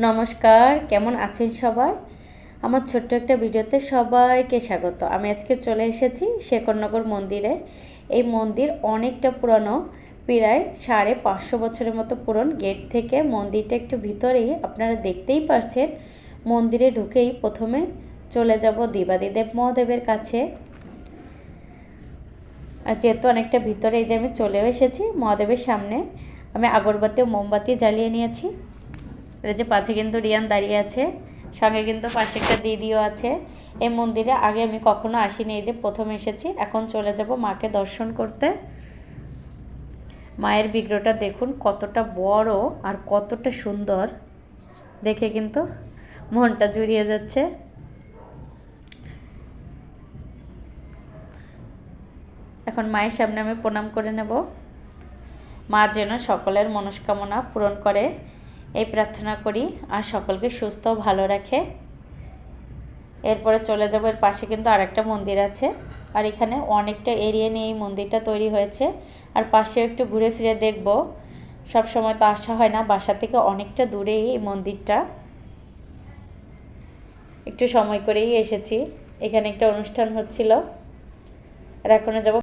নমস্কার, কেমন আছেন সবাই? আমার ছোট্ট একটা ভিডিওতে সবাইকে স্বাগত। আমি আজকে চলে এসেছি শেকড়নগর মন্দিরে। এই মন্দির অনেকটা পুরনো, প্রায় 550 বছরের মতো পুরনো। গেট থেকে মন্দিরটা একটু ভিতরেই, আপনারা দেখতেই পারছেন। মন্দিরে ঢুকেই প্রথমে চলে যাব দেবাদিদেব মহাদেবের কাছে। আর যেহেতু অনেকটা ভিতরে, এই যে আমি চলেও এসেছি মহাদেবের সামনে। আমি আগরবাতি ও মোমবাতি জ্বালিয়ে নিয়েছি। এই যে পাশে কিন্তু রিয়ান দাঁড়িয়ে আছে, সঙ্গে কিন্তু পাশে একটা দিদিও আছে। এই মন্দিরে আগে আমি কখনো আসিনি, এই যে প্রথম এসেছি। এখন চলে যাব মাকে দর্শন করতে। মায়ের বিগ্রহটা দেখুন কতটা বড় আর কতটা সুন্দর, দেখে কিন্তু মনটা জুড়িয়ে যাচ্ছে। এখন মায়ের সামনে আমি প্রণাম করে নেব। মা যেন সকলের মনস্কামনা পূরণ করে, এই প্রার্থনা করি, আর সকলকে সুস্থ ও ভালো রাখে। এরপরে চলে যাব, এর পাশে কিন্তু আরেকটা মন্দির আছে, আর এখানে অনেকটা এরিয়া নিয়ে এই মন্দিরটা তৈরি হয়েছে। আর পাশেও একটু ঘুরে ফিরে দেখব। সব সময় তো আসা হয় না, বাসা থেকে অনেকটা দূরেই এই মন্দিরটা। একটু সময় করেই এসেছি, এখানে একটা অনুষ্ঠান হচ্ছিল। আর এখন যাব